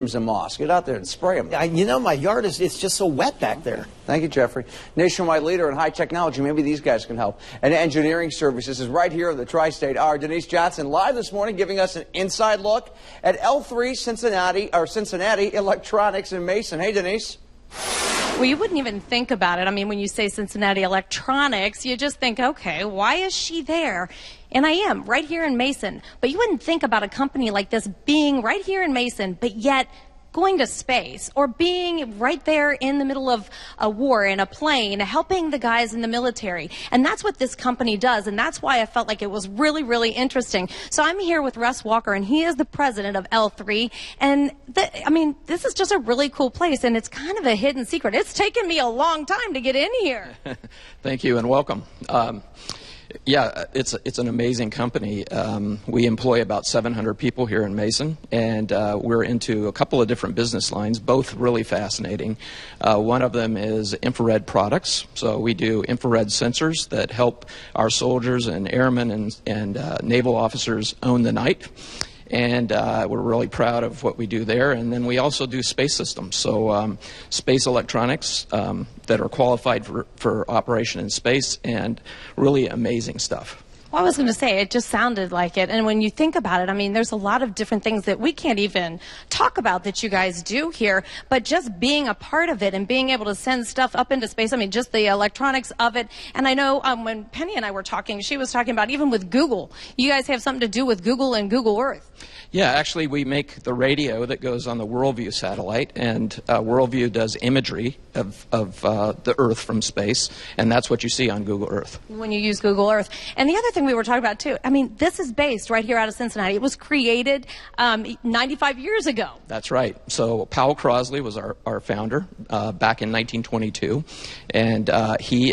and moss. Get out there and spray them. You know, my yard it's just so wet back there. Thank you, Jeffrey. Nationwide leader in high technology. Maybe these guys can help. And engineering services is right here in the tri-state. Our Denise Johnson live this morning giving us an inside look at L-3 Cincinnati Electronics in Mason. Hey, Denise. Well, you wouldn't even think about it. I mean, when you say Cincinnati Electronics, you just think, okay, why is she there? And I am, right here in Mason. But you wouldn't think about a company like this being right here in Mason, but yet going to space or being right there in the middle of a war in a plane, helping the guys in the military. And that's what this company does. And that's why I felt like it was really, really interesting. So I'm here with Russ Walker, and he is the president of L3. And I mean, this is just a really cool place, and it's kind of a hidden secret. It's taken me a long time to get in here. Thank you and welcome. Yeah, it's an amazing company. We employ about 700 people here in Mason, and we're into a couple of different business lines, both really fascinating. One of them is infrared products. So we do infrared sensors that help our soldiers and airmen and naval officers own the night. And we're really proud of what we do there. And then we also do space systems, so space electronics that are qualified for operation in space, and really amazing stuff. Well, I was going to say, it just sounded like it. And when you think about it, I mean, there's a lot of different things that we can't even talk about that you guys do here. But just being a part of it and being able to send stuff up into space, I mean, just the electronics of it. And I know when Penny and I were talking, she was talking about even with Google. You guys have something to do with Google and Google Earth. Yeah, actually, we make the radio that goes on the WorldView satellite, and WorldView does imagery of the Earth from space, and that's what you see on Google Earth. When you use Google Earth. And the other thing we were talking about, too, I mean, this is based right here out of Cincinnati. It was created 95 years ago. That's right. So Powell Crosley was our founder back in 1922, and he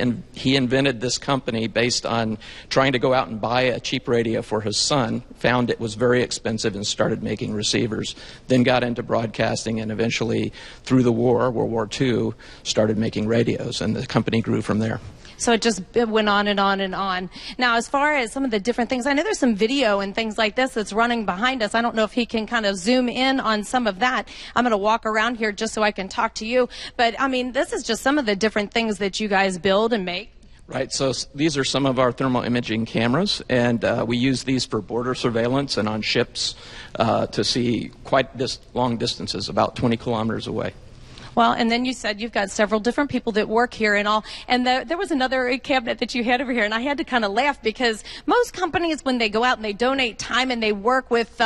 invented this company based on trying to go out and buy a cheap radio for his son, found it was very expensive, and started making receivers, then got into broadcasting, and eventually, through the war, World War II, started making radios, and the company grew from there. So it went on and on and on. Now, as far as some of the different things, I know there's some video and things like this that's running behind us. I don't know if he can kind of zoom in on some of that. I'm going to walk around here just so I can talk to you. But, I mean, this is just some of the different things that you guys build and make. Right, so these are some of our thermal imaging cameras, and we use these for border surveillance and on ships to see quite long distances, about 20 kilometers away. Well, and then you said you've got several different people that work here and all. And there was another cabinet that you had over here, and I had to kind of laugh because most companies, when they go out and they donate time and they work with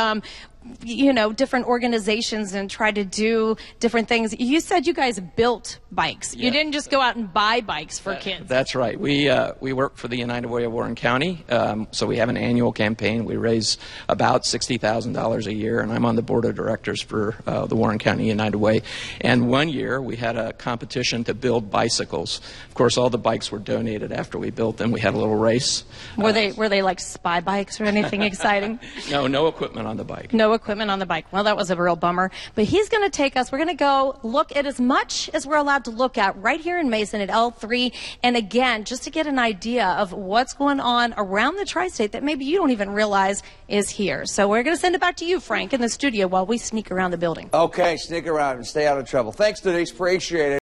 you know, different organizations and try to do different things. You said you guys built bikes. You didn't just go out and buy bikes for kids. That's right. We work for the United Way of Warren County, so we have an annual campaign. We raise about $60,000 a year, and I'm on the board of directors for the Warren County United Way. And one year we had a competition to build bicycles. Of course, all the bikes were donated after we built them. We had a little race. Were they like spy bikes or anything exciting? No equipment on the bike. No equipment on the bike. Well, that was a real bummer. But he's going to take us, we're going to go look at as much as we're allowed to look at right here in Mason at L3. And again, just to get an idea of what's going on around the tri-state that maybe you don't even realize is here. So we're going to send it back to you, Frank, in the studio while we sneak around the building. Okay, sneak around and stay out of trouble. Thanks, Denise. Appreciate it.